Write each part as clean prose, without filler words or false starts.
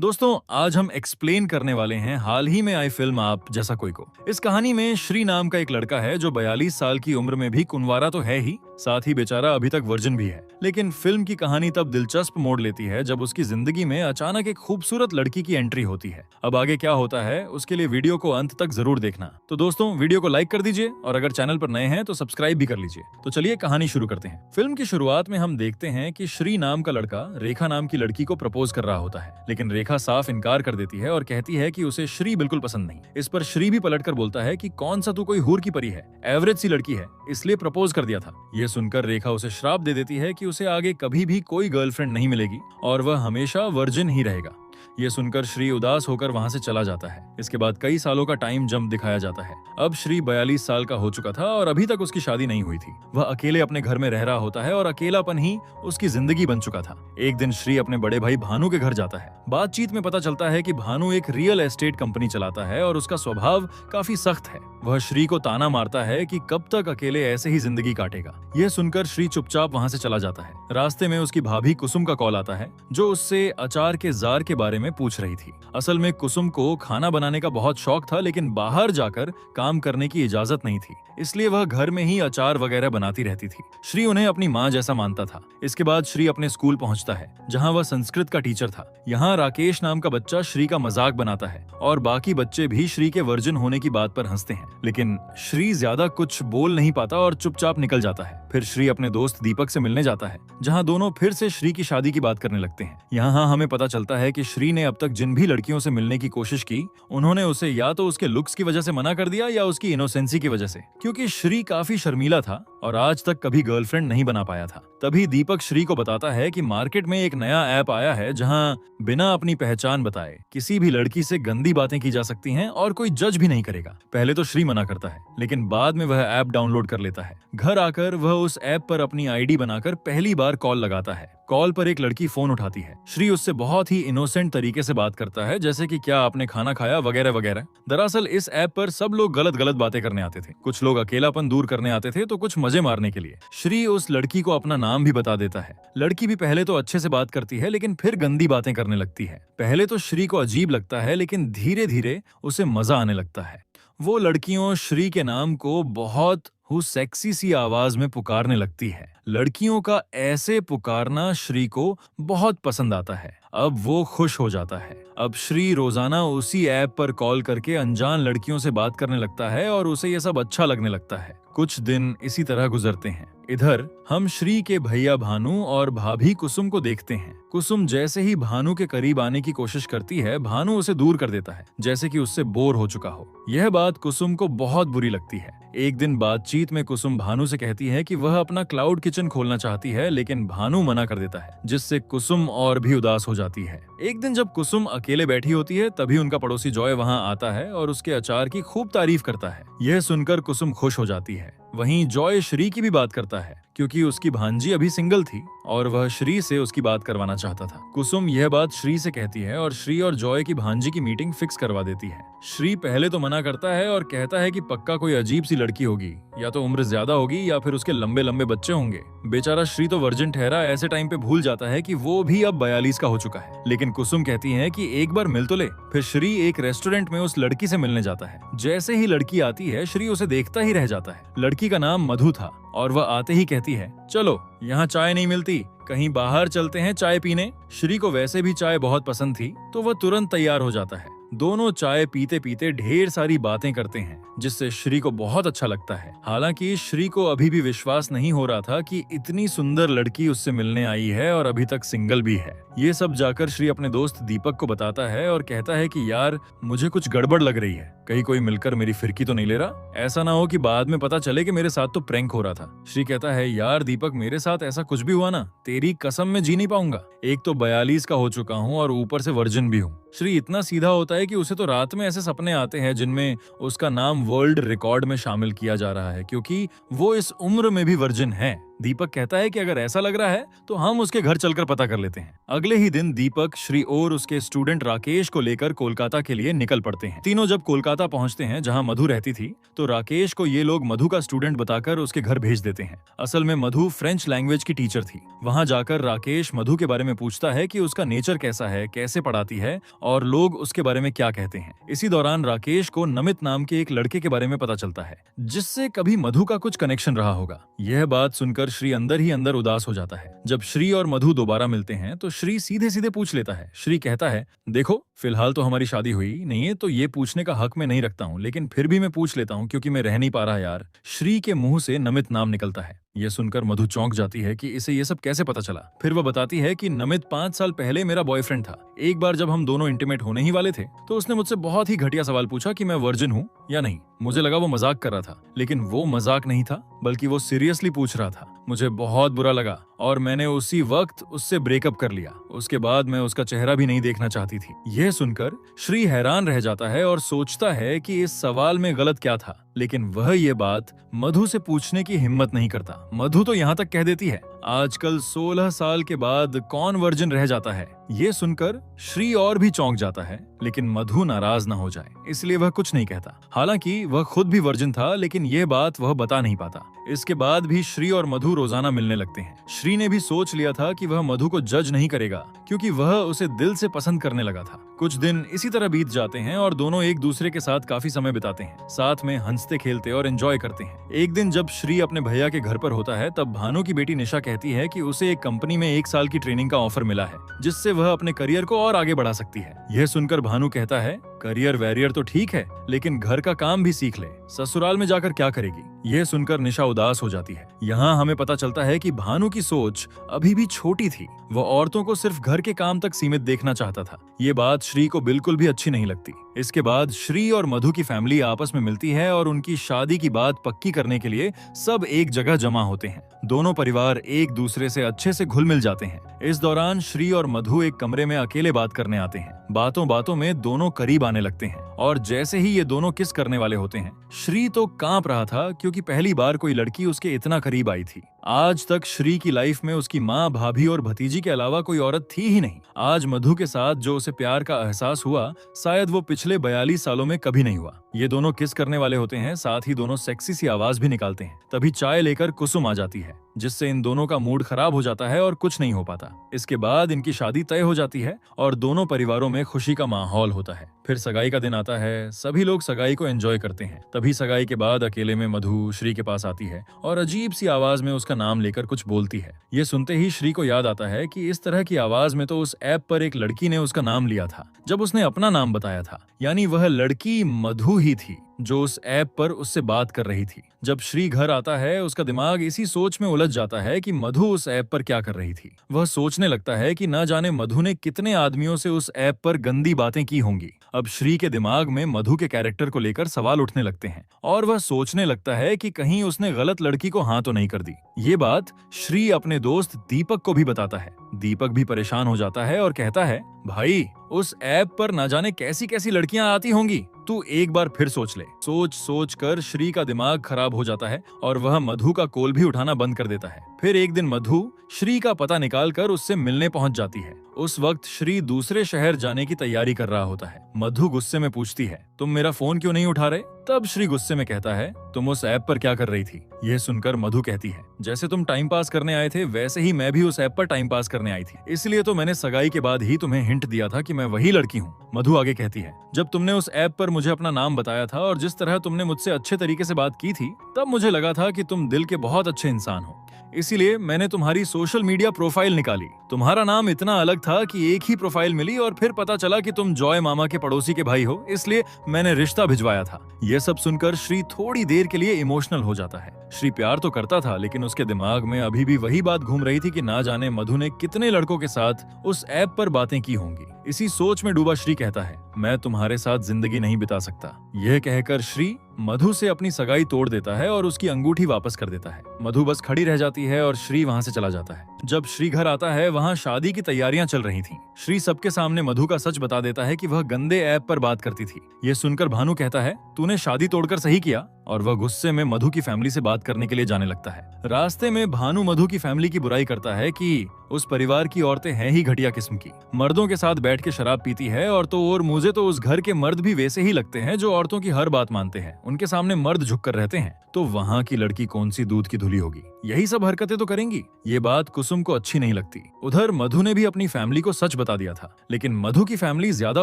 दोस्तों, आज हम एक्सप्लेन करने वाले हैं हाल ही में आई फिल्म आप जैसा कोई को। इस कहानी में श्री नाम का एक लड़का है जो 42 साल की उम्र में भी कुंवारा तो है ही, साथ ही बेचारा अभी तक वर्जिन भी है। लेकिन फिल्म की कहानी तब दिलचस्प मोड़ लेती है जब उसकी जिंदगी में अचानक एक खूबसूरत लड़की की एंट्री होती है। अब आगे क्या होता है उसके लिए वीडियो को अंत तक जरूर देखना। तो दोस्तों, वीडियो को लाइक कर दीजिए और अगर चैनल पर नए हैं तो सब्सक्राइब भी कर लीजिए। तो चलिए कहानी शुरू करते हैं। फिल्म की शुरुआत में हम देखते हैं कि श्री नाम का लड़का रेखा नाम की लड़की को प्रपोज कर रहा होता है, लेकिन रेखा साफ इनकार कर देती है और कहती है कि उसे श्री बिल्कुल पसंद नहीं। इस पर श्री भी पलटकर बोलता है कि कौन सा तू कोई हूर की परी है, एवरेज सी लड़की है, इसलिए प्रपोज कर दिया था। ये सुनकर रेखा उसे श्राप दे देती है कि उसे आगे कभी भी कोई गर्लफ्रेंड नहीं मिलेगी और वह हमेशा वर्जिन ही रहेगा। ये सुनकर श्री उदास होकर वहां से चला जाता है। इसके बाद कई सालों का टाइम जंप दिखाया जाता है। अब श्री 42 साल का हो चुका था और अभी तक उसकी शादी नहीं हुई थी। वह अकेले अपने घर में रह रहा होता है और अकेलापन ही उसकी जिंदगी बन चुका था। एक दिन श्री अपने बड़े भाई भानु के घर जाता है। बातचीत में पता चलता है कि भानु एक रियल एस्टेट कंपनी चलाता है और उसका स्वभाव काफी सख्त है। वह श्री को ताना मारता है कि कब तक अकेले ऐसे ही जिंदगी काटेगा। यह सुनकर श्री चुपचाप वहां से चला जाता है। रास्ते में उसकी भाभी कुसुम का कॉल आता है जो उससे अचार के जार के बारे में पूछ रही थी। असल में कुसुम को खाना बनाने का बहुत शौक था, लेकिन बाहर जाकर काम करने की इजाजत नहीं थी, इसलिए वह घर में ही अचार वगैरह बनाती रहती थी। श्री उन्हें अपनी माँ जैसा मानता था। इसके बाद श्री अपने स्कूल पहुंचता है जहां वह संस्कृत का टीचर था। यहाँ राकेश नाम का बच्चा श्री का मजाक बनाता है और बाकी बच्चे भी श्री के वर्जिन होने की बात पर हंसते हैं, लेकिन श्री ज्यादा कुछ बोल नहीं पाता और चुपचाप निकल जाता है। फिर श्री अपने दोस्त दीपक से मिलने जाता है जहां दोनों फिर से श्री की शादी की बात करने लगते हैं। यहाँ हमें पता चलता है कि श्री ने अब तक जिन भी लड़कियों से मिलने की कोशिश की, उन्होंने उसे या तो उसके लुक्स की वजह से मना कर दिया या उसकी इनोसेंसी की वजह से, क्योंकि श्री काफी शर्मीला था और आज तक कभी गर्लफ्रेंड नहीं बना पाया था। तभी दीपक श्री को बताता है कि मार्केट में एक नया ऐप आया है जहां बिना अपनी पहचान बताए किसी भी लड़की से गंदी बातें की जा सकती हैं और कोई जज भी नहीं करेगा। पहले तो श्री मना करता है, लेकिन बाद में वह ऐप डाउनलोड कर लेता है। घर आकर वह उस ऐप पर अपनी आईडी बनाकर पहली बार कॉल लगाता है। कॉल पर एक लड़की फोन उठाती है। श्री उससे बहुत ही इनोसेंट तरीके से बात करता है, जैसे कि क्या आपने खाना खाया वगैरह वगैरह। दरअसल इस ऐप पर सब लोग गलत गलत बातें करने आते थे। कुछ लोग अकेलापन दूर करने आते थे तो कुछ मजे मारने के लिए। श्री उस लड़की को अपना नाम भी बता देता है। लड़की भी पहले तो अच्छे से बात करती है, लेकिन फिर गंदी बातें करने लगती है। पहले तो श्री को अजीब लगता है, लेकिन धीरे धीरे उसे मजा आने लगता है। वो लड़कियों श्री के नाम को बहुत सेक्सी सी आवाज में पुकारने लगती है। लड़कियों का ऐसे पुकारना श्री को बहुत पसंद आता है। अब वो खुश हो जाता है। अब श्री रोजाना उसी ऐप पर कॉल करके अनजान लड़कियों से बात करने लगता है और उसे ये सब अच्छा लगने लगता है। कुछ दिन इसी तरह गुजरते हैं। इधर हम श्री के भैया भानु और भाभी कुसुम को देखते हैं। कुसुम जैसे ही भानु के करीब आने की कोशिश करती है, भानु उसे दूर कर देता है, जैसे कि उससे बोर हो चुका हो। यह बात कुसुम को बहुत बुरी लगती है। एक दिन बातचीत में कुसुम भानु से कहती है कि वह अपना क्लाउड किचन खोलना चाहती है, लेकिन भानु मना कर देता है, जिससे कुसुम और भी उदास हो जाती है। एक दिन जब कुसुम अकेले बैठी होती है, तभी उनका पड़ोसी जॉय वहां आता है और उसके अचार की खूब तारीफ करता है। यह सुनकर कुसुम खुश हो जाती है। वहीं जॉय श्री की भी बात करता है, क्योंकि उसकी भांजी अभी सिंगल थी और वह श्री से उसकी बात करवाना चाहता था। कुसुम यह बात श्री से कहती है और श्री और जॉय की भांजी की मीटिंग फिक्स करवा देती है। श्री पहले तो मना करता है और कहता है कि पक्का कोई अजीब सी लड़की होगी, या तो उम्र ज्यादा होगी या फिर उसके लंबे लंबे बच्चे होंगे। बेचारा श्री तो वर्जिन ठहरा ऐसे टाइम पे भूल जाता है कि वो भी अब 42 का हो चुका है। लेकिन कुसुम कहती है कि एक बार मिल तो ले। फिर श्री एक रेस्टोरेंट में उस लड़की से मिलने जाता है। जैसे ही लड़की आती है, श्री उसे देखता ही रह जाता है। लड़की का नाम मधु था और वह आते ही कहती है, चलो यहाँ चाय नहीं मिलती, कहीं बाहर चलते हैं चाय पीने। श्री को वैसे भी चाय बहुत पसंद थी, तो वह तुरंत तैयार हो जाता है। दोनों चाय पीते पीते ढेर सारी बातें करते हैं, जिससे श्री को बहुत अच्छा लगता है। हालांकि श्री को अभी भी विश्वास नहीं हो रहा था कि इतनी सुंदर लड़की उससे मिलने आई है और अभी तक सिंगल भी है। ये सब जाकर श्री अपने दोस्त दीपक को बताता है और कहता है कि यार, मुझे कुछ गड़बड़ लग रही है, कहीं कोई मिलकर मेरी फिरकी तो नहीं ले रहा। ऐसा ना हो कि बाद में पता चले कि मेरे साथ तो प्रैंक हो रहा था। श्री कहता है, यार दीपक, मेरे साथ ऐसा कुछ भी हुआ ना, तेरी कसम में जी नहीं पाऊंगा। एक तो 42 का हो चुका हूँ और ऊपर से वर्जिन भी हूँ। श्री इतना सीधा होता है कि उसे तो रात में ऐसे सपने आते हैं जिनमें उसका नाम वर्ल्ड रिकॉर्ड में शामिल किया जा रहा है, क्योंकि वो इस उम्र में भी वर्जिन है। दीपक कहता है कि अगर ऐसा लग रहा है तो हम उसके घर चलकर पता कर लेते हैं। अगले ही दिन दीपक, श्री और उसके स्टूडेंट राकेश को लेकर कोलकाता के लिए निकल पड़ते हैं। तीनों जब कोलकाता पहुंचते हैं जहां मधु रहती थी, तो राकेश को ये लोग मधु का स्टूडेंट बताकर उसके घर भेज देते हैं। असल में मधु फ्रेंच लैंग्वेज की टीचर थी। वहां जाकर राकेश मधु के बारे में पूछता है कि उसका नेचर कैसा है, कैसे पढ़ाती है और लोग उसके बारे में क्या कहते हैं। इसी दौरान राकेश को नमित नाम के एक लड़के के बारे में पता चलता है, जिससे कभी मधु का कुछ कनेक्शन रहा होगा। यह बात सुनकर श्री अंदर ही अंदर उदास हो जाता है। जब श्री और मधु दोबारा मिलते हैं तो श्री सीधे सीधे पूछ लेता है। श्री कहता है, देखो फिलहाल तो हमारी शादी हुई नहीं है, तो ये पूछने का हक मैं नहीं रखता हूँ, लेकिन फिर भी मैं पूछ लेता हूँ क्योंकि मैं रह नहीं पा रहा यार। श्री के मुंह से नमित नाम निकलता है। यह सुनकर मधु चौंक जाती है कि इसे ये सब कैसे पता चला। फिर वह बताती है कि नमित 5 साल पहले मेरा बॉयफ्रेंड था। एक बार जब हम दोनों इंटीमेट होने ही वाले थे तो उसने मुझसे बहुत ही घटिया सवाल पूछा कि मैं वर्जिन हूँ या नहीं। मुझे लगा वो मजाक कर रहा था, लेकिन वो मजाक नहीं था बल्कि वो सीरियसली पूछ रहा था। मुझे बहुत बुरा लगा और मैंने उसी वक्त उससे ब्रेकअप कर लिया। उसके बाद मैं उसका चेहरा भी नहीं देखना चाहती थी। यह सुनकर श्री हैरान रह जाता है और सोचता है कि इस सवाल में गलत क्या था, लेकिन वह ये बात मधु से पूछने की हिम्मत नहीं करता। मधु तो यहाँ तक कह देती है, आजकल 16 साल के बाद कौन वर्जिन रह जाता है। ये सुनकर श्री और भी चौंक जाता है, लेकिन मधु नाराज ना हो जाए इसलिए वह कुछ नहीं कहता। हालांकि वह खुद भी वर्जिन था, लेकिन यह बात वह बता नहीं पाता। इसके बाद भी श्री और मधु रोजाना मिलने लगते हैं। श्री ने भी सोच लिया था कि वह मधु को जज नहीं करेगा क्योंकि वह उसे दिल से पसंद करने लगा था। कुछ दिन इसी तरह बीत जाते हैं और दोनों एक दूसरे के साथ काफी समय बिताते हैं। साथ में हंसते खेलते और एंजॉय करते हैं। एक दिन जब श्री अपने भैया के घर पर होता है, तब भानु की बेटी निशा कहती है कि उसे एक कंपनी में 1 साल की ट्रेनिंग का ऑफर मिला है, जिससे वह अपने करियर को और आगे बढ़ा सकती है। यह सुनकर भानु कहता है, करियर वैरियर तो ठीक है, लेकिन घर का काम भी सीख ले, ससुराल में जाकर क्या करेगी। यह सुनकर निशा उदास हो जाती है। यहाँ हमें पता चलता है कि भानु की सोच अभी भी छोटी थी। वह औरतों को सिर्फ घर के काम तक सीमित देखना चाहता था। ये बात श्री को बिल्कुल भी अच्छी नहीं लगती। इसके बाद श्री और मधु की फैमिली आपस में मिलती है और उनकी शादी की बात पक्की करने के लिए सब एक जगह जमा होते हैं। दोनों परिवार एक दूसरे से अच्छे से घुल मिल जाते हैं। इस दौरान श्री और मधु एक कमरे में अकेले बात करने आते हैं। बातों बातों में दोनों करीब आने लगते हैं और जैसे ही ये दोनों किस करने वाले होते हैं, श्री तो कांप रहा था क्योंकि पहली बार कोई लड़की उसके इतना करीब आई थी। आज तक श्री की लाइफ में उसकी माँ, भाभी और भतीजी के अलावा कोई औरत थी ही नहीं। आज मधु के साथ जो उसे प्यार का एहसास हुआ, शायद वो पिछले 42 सालों में कभी नहीं हुआ। ये दोनों किस करने वाले होते हैं, साथ ही दोनों सेक्सी सी आवाज भी निकालते हैं। तभी चाय लेकर कुसुम आ जाती है, जिससे इन दोनों का मूड खराब हो जाता है और कुछ नहीं हो पाता। इसके बाद इनकी शादी तय हो जाती है और दोनों परिवारों में खुशी का माहौल होता है। फिर सगाई का दिन आता है। सभी लोग सगाई को एंजॉय करते हैं। तभी सगाई के बाद अकेले में मधु श्री के पास आती है और अजीब सी आवाज में उसका नाम लेकर कुछ बोलती है। ये सुनते ही श्री को याद आता है कि इस तरह की आवाज में तो उस ऐप पर एक लड़की ने उसका नाम लिया था जब उसने अपना नाम बताया था। यानी वह लड़की मधु ही थी जो उस ऐप पर उससे बात कर रही थी। जब श्री घर आता है, उसका दिमाग इसी सोच में उलझ जाता है कि मधु उस ऐप पर क्या कर रही थी। वह सोचने लगता है कि न जाने मधु ने कितने आदमियों से उस ऐप पर गंदी बातें की होंगी। अब श्री के दिमाग में मधु के कैरेक्टर को लेकर सवाल उठने लगते हैं और वह सोचने लगता है कि कहीं उसने गलत लड़की को हाँ तो नहीं कर दी। ये बात श्री अपने दोस्त दीपक को भी बताता है। दीपक भी परेशान हो जाता है और कहता है, भाई उस ऐप पर न जाने कैसी कैसी लड़कियां आती होंगी, तू एक बार फिर सोच ले। सोच कर श्री का दिमाग खराब हो जाता है और वह मधु का कॉल भी उठाना बंद कर देता है। फिर एक दिन मधु श्री का पता निकालकर उससे मिलने पहुंच जाती है। उस वक्त श्री दूसरे शहर जाने की तैयारी कर रहा होता है। मधु गुस्से में पूछती है, तुम मेरा फोन क्यों नहीं उठा रहे? तब श्री गुस्से में कहता है, तुम उस ऐप पर क्या कर रही थी? यह सुनकर मधु कहती है, जैसे तुम टाइम पास करने आए थे वैसे ही मैं भी उस ऐप पर टाइम पास करने आई थी, इसलिए तो मैंने सगाई के बाद ही तुम्हें हिंट दिया था कि मैं वही लड़की हूँ। मधु आगे कहती है, जब तुमने उस ऐप पर मुझे अपना नाम बताया था और जिस तरह तुमने मुझसे अच्छे तरीके से बात की थी, तब मुझे लगा था कि तुम दिल के बहुत अच्छे इंसान हो। इसीलिए मैंने तुम्हारी सोशल मीडिया प्रोफाइल निकाली। तुम्हारा नाम इतना अलग था कि एक ही प्रोफाइल मिली और फिर पता चला कि तुम जॉय मामा के पड़ोसी के भाई हो, इसलिए मैंने रिश्ता भिजवाया था। यह सब सुनकर श्री थोड़ी देर के लिए इमोशनल हो जाता है। श्री प्यार तो करता था, लेकिन उसके दिमाग में अभी भी वही बात घूम रही थी कि ना जाने मधु ने कितने लड़कों के साथ उस ऐप पर बातें की होंगी। इसी सोच में डूबा श्री कहता है, मैं तुम्हारे साथ जिंदगी नहीं बिता सकता। यह कहकर श्री मधु से अपनी सगाई तोड़ देता है और उसकी अंगूठी वापस कर देता है। मधु बस खड़ी रह जाती है और श्री वहां से चला जाता है। जब श्री घर आता है, वहां शादी की तैयारियां चल रही थीं। श्री सबके सामने मधु का सच बता देता है कि वह गंदे ऐप पर बात करती थी। यह सुनकर भानु कहता है, तूने शादी तोड़कर सही किया और वह गुस्से में मधु की फैमिली से बात करने के लिए जाने लगता है। रास्ते में भानु मधु की फैमिली की बुराई करता है कि उस परिवार की औरतें हैं ही घटिया किस्म की, मर्दों के साथ बैठ के शराब पीती है और मुझे तो उस घर के मर्द भी वैसे ही लगते हैं जो औरतों की हर बात मानते हैं, उनके सामने मर्द झुककर रहते हैं, तो वहाँ की लड़की कौन सी दूध की धुली होगी, यही सब हरकतें तो करेंगी। ये बात कुसुम को अच्छी नहीं लगती। उधर मधु ने भी अपनी फैमिली को सच बता दिया था, लेकिन मधु की फैमिली ज्यादा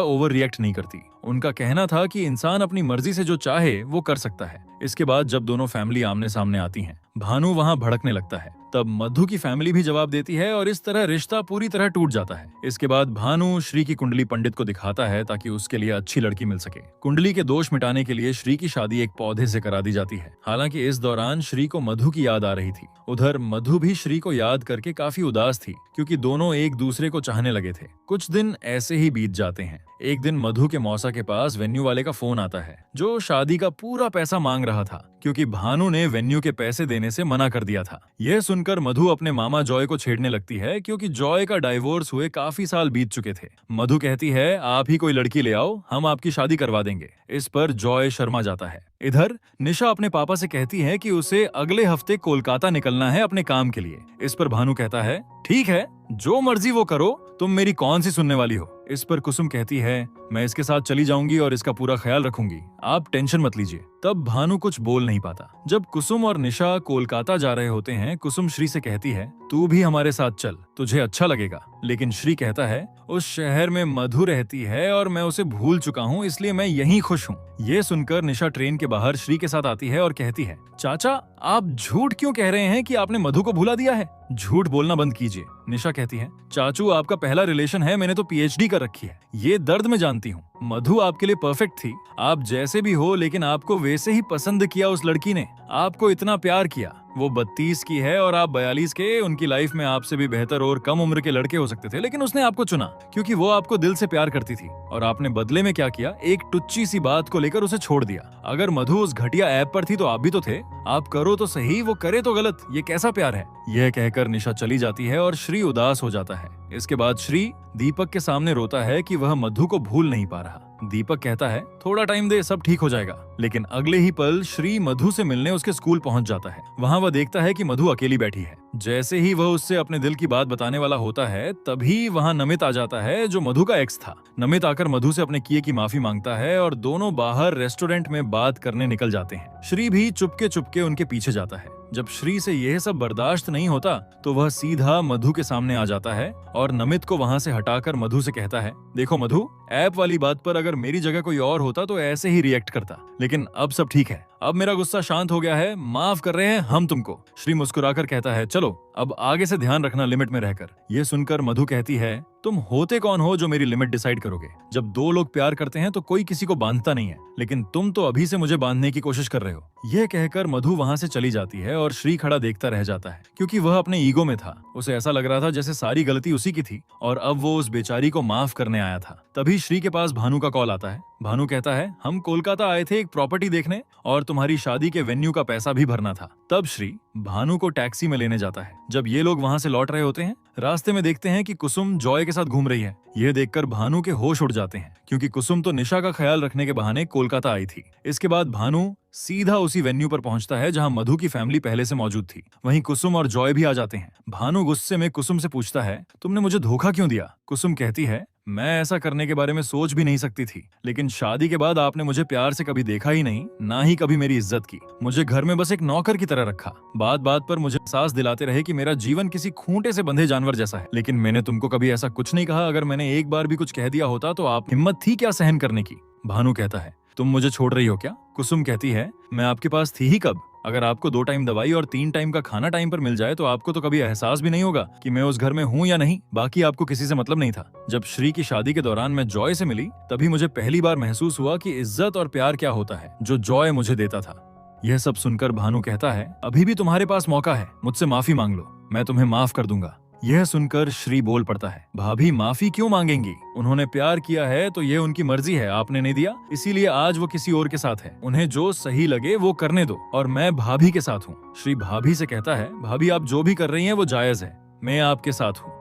ओवर रिएक्ट नहीं करती। उनका कहना था कि इंसान अपनी मर्जी से जो चाहे वो कर सकता है। इसके बाद जब दोनों फैमिली आमने सामने आती हैं, भानु वहाँ भड़कने लगता है। तब मधु की फैमिली भी जवाब देती है और इस तरह रिश्ता पूरी तरह टूट जाता है। इसके बाद भानु श्री की कुंडली पंडित को दिखाता है ताकि उसके लिए अच्छी लड़की मिल सके। कुंडली के दोष मिटाने के लिए श्री की शादी एक पौधे से करा दी जाती है। हालांकि इस दौरान श्री को मधु की याद आ रही थी। उधर मधु भी श्री को याद करके काफी उदास थी, क्योंकि दोनों एक दूसरे को चाहने लगे थे। कुछ दिन ऐसे ही बीत जाते हैं। एक दिन मधु के मौसा के पास वेन्यू वाले का फोन आता है, जो शादी का पूरा पैसा मांग रहा था, क्योंकि भानु ने वेन्यू के पैसे देने से मना कर दिया था। यह सुनकर मधु अपने मामा जॉय को छेड़ने लगती है, क्योंकि जॉय का डाइवोर्स हुए काफी साल बीत चुके थे। मधु कहती है, आप ही कोई लड़की ले आओ, हम आपकी शादी करवा देंगे। इस पर जॉय शर्मा जाता है। इधर निशा अपने पापा से कहती है कि उसे अगले हफ्ते कोलकाता निकलना है अपने काम के लिए। इस पर भानु कहता है, ठीक है, जो मर्जी वो करो, तुम मेरी कौन सी सुनने वाली हो। इस पर कुसुम कहती है, मैं इसके साथ चली जाऊंगी और इसका पूरा ख्याल रखूंगी, आप टेंशन मत लीजिए। तब भानु कुछ बोल नहीं पाता। जब कुसुम और निशा कोलकाता जा रहे होते हैं, कुसुम श्री से कहती है, तू भी हमारे साथ चल, तुझे अच्छा लगेगा। लेकिन श्री कहता है, उस शहर में मधु रहती है और मैं उसे भूल चुका हूँ, इसलिए मैं यहीं खुश हूँ। ये सुनकर निशा ट्रेन के बाहर श्री के साथ आती है और कहती है, चाचा आप झूठ क्यों कह रहे हैं कि आपने मधु को भुला दिया है? झूठ बोलना बंद कीजिए। निशा कहती है, चाचू आपका पहला रिलेशन है, मैंने तो पीएचडी कर रखी है, ये दर्द में जानती हूँ। मधु आपके लिए परफेक्ट थी, आप जैसे भी हो, लेकिन आपको वैसे ही पसंद किया उस लड़की ने, आपको इतना प्यार किया। वो 32 की है और आप 42 के। उनकी लाइफ में आपसे भी बेहतर और कम उम्र के लड़के हो सकते थे, लेकिन उसने आपको चुना क्योंकि वो आपको दिल से प्यार करती थी। और आपने बदले में क्या किया? एक टुच्ची सी बात को लेकर उसे छोड़ दिया। अगर मधु उस घटिया ऐप पर थी तो आप भी तो थे। आप करो तो सही, वो करे तो गलत, ये कैसा प्यार है? यह कहकर निशा चली जाती है और श्री उदास हो जाता है। इसके बाद श्री दीपक के सामने रोता है कि वह मधु को भूल नहीं पा रहा। दीपक कहता है, थोड़ा टाइम दे, सब ठीक हो जाएगा। लेकिन अगले ही पल श्री मधु से मिलने उसके स्कूल पहुंच जाता है। वहां वह देखता है कि मधु अकेली बैठी है। जैसे ही वह उससे अपने दिल की बात बताने वाला होता है, तभी वहां नमित आ जाता है, जो मधु का एक्स था। नमित आकर मधु से अपने किए की माफी मांगता है और दोनों बाहर रेस्टोरेंट में बात करने निकल जाते हैं। श्री भी चुपके चुपके उनके पीछे जाता है। जब श्री से यह सब बर्दाश्त नहीं होता तो वह सीधा मधु के सामने आ जाता है और नमित को वहां से हटाकर मधु से कहता है, देखो मधु, ऐप वाली बात पर अगर मेरी जगह कोई और होता तो ऐसे ही रिएक्ट करता, लेकिन अब सब ठीक है, अब मेरा गुस्सा शांत हो गया है, माफ कर रहे हैं हम तुमको। श्री मुस्कुराकर कहता है, चलो अब आगे से ध्यान रखना लिमिट में रहकर। ये सुनकर मधु कहती है, तुम होते कौन हो जो मेरी लिमिट डिसाइड करोगे? जब दो लोग प्यार करते हैं तो कोई किसी को बांधता नहीं है, लेकिन तुम तो अभी से मुझे बांधने की कोशिश कर रहे हो। यह कहकर मधु वहां से चली जाती है और श्री खड़ा देखता रह जाता है, क्योंकि वह अपने ईगो में था। उसे ऐसा लग रहा था जैसे सारी गलती उसी की थी और अब वो उस बेचारी को माफ करने आया था। तभी श्री के पास भानु का कॉल आता है। भानु कहता है, हम कोलकाता आए थे एक प्रॉपर्टी देखने और तुम्हारी शादी के वेन्यू का पैसा भी भरना था। तब श्री भानु को टैक्सी में लेने जाता है। जब ये लोग वहां से लौट रहे होते हैं, रास्ते में देखते हैं कि कुसुम जॉय के साथ घूम रही है। यह देखकर भानु के होश उड़ जाते हैं, क्योंकि कुसुम तो निशा का ख्याल रखने के बहाने कोलकाता आई थी। इसके बाद भानु सीधा उसी वेन्यू पर पहुंचता है जहां मधु की फैमिली पहले से मौजूद थी। वहीं कुसुम और जॉय भी आ जाते हैं। भानु गुस्से में कुसुम से पूछता है, तुमने मुझे धोखा क्यों दिया? कुसुम कहती है, मैं ऐसा करने के बारे में सोच भी नहीं सकती थी, लेकिन शादी के बाद आपने मुझे प्यार से कभी देखा ही नहीं, ना ही कभी मेरी इज्जत की। मुझे घर में बस एक नौकर की तरह रखा। बात बात पर मुझे एहसास दिलाते रहे कि मेरा जीवन किसी खूंटे से बंधे जानवर जैसा है, लेकिन मैंने तुमको कभी ऐसा कुछ नहीं कहा। अगर मैंने एक बार भी कुछ कह दिया होता तो आप हिम्मत थी क्या सहन करने की? भानु कहता है, तुम मुझे छोड़ रही हो क्या? कुसुम कहती है, मैं आपके पास थी ही कब? अगर आपको 2 टाइम दवाई और 3 टाइम का खाना टाइम पर मिल जाए तो आपको तो कभी एहसास भी नहीं होगा कि मैं उस घर में हूँ या नहीं। बाकी आपको किसी से मतलब नहीं था। जब श्री की शादी के दौरान मैं जॉय से मिली, तभी मुझे पहली बार महसूस हुआ कि इज्जत और प्यार क्या होता है, जो जॉय मुझे देता था। यह सब सुनकर भानु कहता है, अभी भी तुम्हारे पास मौका है, मुझसे माफी मांग लो, मैं तुम्हें माफ कर दूंगा। यह सुनकर श्री बोल पड़ता है, भाभी माफी क्यों मांगेंगी? उन्होंने प्यार किया है तो ये उनकी मर्जी है, आपने नहीं दिया, इसीलिए आज वो किसी और के साथ है। उन्हें जो सही लगे वो करने दो और मैं भाभी के साथ हूँ। श्री भाभी से कहता है, भाभी आप जो भी कर रही हैं वो जायज है, मैं आपके साथ हूँ,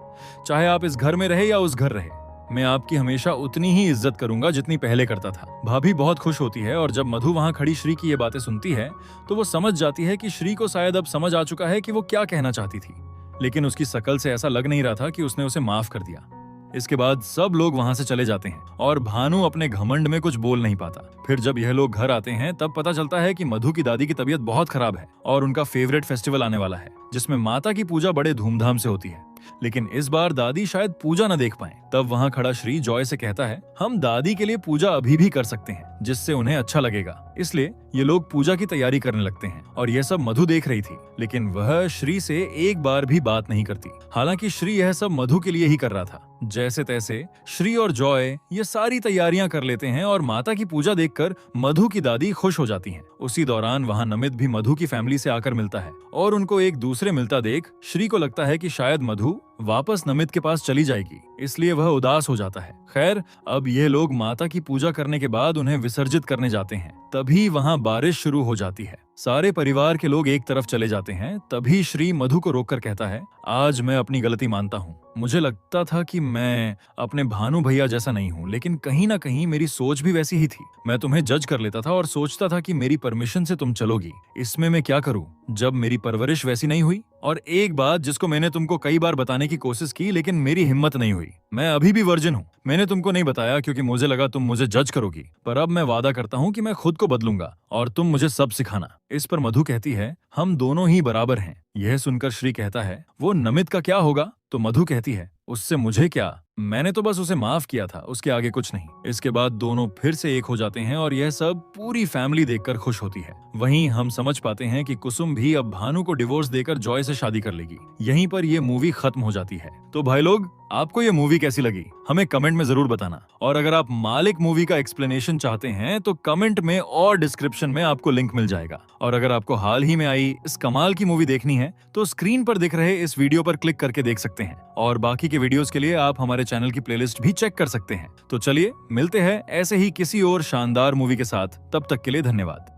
चाहे आप इस घर में रहे या उस घर रहे। मैं आपकी हमेशा उतनी ही इज्जत करूंगा जितनी पहले करता था। भाभी बहुत खुश होती है और जब मधु वहाँ खड़ी श्री की ये बातें सुनती है तो वो समझ जाती है कि श्री को शायद अब समझ आ चुका है कि वो क्या कहना चाहती थी, लेकिन उसकी शकल से ऐसा लग नहीं रहा था कि उसने उसे माफ कर दिया। इसके बाद सब लोग वहां से चले जाते हैं और भानु अपने घमंड में कुछ बोल नहीं पाता। फिर जब यह लोग घर आते हैं तब पता चलता है कि मधु की दादी की तबीयत बहुत खराब है और उनका फेवरेट फेस्टिवल आने वाला है जिसमें माता की पूजा बड़े धूमधाम से होती है, लेकिन इस बार दादी शायद पूजा न देख पाए। तब वहाँ खड़ा श्री जॉय से कहता है, हम दादी के लिए पूजा अभी भी कर सकते हैं जिससे उन्हें अच्छा लगेगा। इसलिए ये लोग पूजा की तैयारी करने लगते हैं और यह सब मधु देख रही थी, लेकिन वह श्री से एक बार भी बात नहीं करती। हालांकि श्री यह सब मधु के लिए ही कर रहा था। जैसे तैसे श्री और जॉय ये सारी तैयारियां कर लेते हैं और माता की पूजा देखकर मधु की दादी खुश हो जाती हैं। उसी दौरान वहां नमित भी मधु की फैमिली से आकर मिलता है और उनको एक दूसरे मिलता देख श्री को लगता है कि शायद मधु वापस नमित के पास चली जाएगी, इसलिए वह उदास हो जाता है। खैर, अब ये लोग माता की पूजा करने के बाद उन्हें विसर्जित करने जाते हैं। तभी वहां बारिश शुरू हो जाती है। सारे परिवार के लोग एक तरफ चले जाते हैं। तभी श्री मधु को रोककर कहता है, आज मैं अपनी गलती मानता हूँ। मुझे लगता था कि मैं अपने भानु भैया जैसा नहीं हूँ, लेकिन कहीं ना कहीं मेरी सोच भी वैसी ही थी। मैं तुम्हें जज कर लेता था और सोचता था कि मेरी परमिशन से तुम चलोगी। इसमें मैं क्या करूँ जब मेरी परवरिश वैसी नहीं हुई। और एक बात जिसको मैंने तुमको कई बार बताने की कोशिश की लेकिन मेरी हिम्मत नहीं हुई, मैं अभी भी वर्जिन हूँ। मैंने तुमको नहीं बताया क्योंकि मुझे लगा तुम मुझे जज करोगी, पर अब मैं वादा करता हूँ कि मैं खुद को बदलूंगा और तुम मुझे सब सिखाना। इस पर मधु कहती है, हम दोनों ही बराबर हैं। यह सुनकर श्री कहता है, वो नमित का क्या होगा? तो मधु कहती है, उससे मुझे क्या, मैंने तो बस उसे माफ किया था, उसके आगे कुछ नहीं। इसके बाद दोनों फिर से एक हो जाते हैं और यह सब पूरी फैमिली देखकर खुश होती है। वहीं हम समझ पाते हैं कि कुसुम भी अब भानु को डिवोर्स देकर जॉय से शादी कर लेगी। यहीं पर यह मूवी खत्म हो जाती है। तो भाई लोग, आपको ये मूवी कैसी लगी हमें कमेंट में जरूर बताना। और अगर आप मालिक मूवी का एक्सप्लेनेशन चाहते हैं तो कमेंट में और डिस्क्रिप्शन में आपको लिंक मिल जाएगा। और अगर आपको हाल ही में आई इस कमाल की मूवी देखनी है तो स्क्रीन पर दिख रहे इस वीडियो पर क्लिक करके देख सकते हैं। और बाकी के वीडियोस के लिए आप हमारे चैनल की प्लेलिस्ट भी चेक कर सकते हैं। तो चलिए मिलते हैं ऐसे ही किसी और शानदार मूवी के साथ। तब तक के लिए धन्यवाद।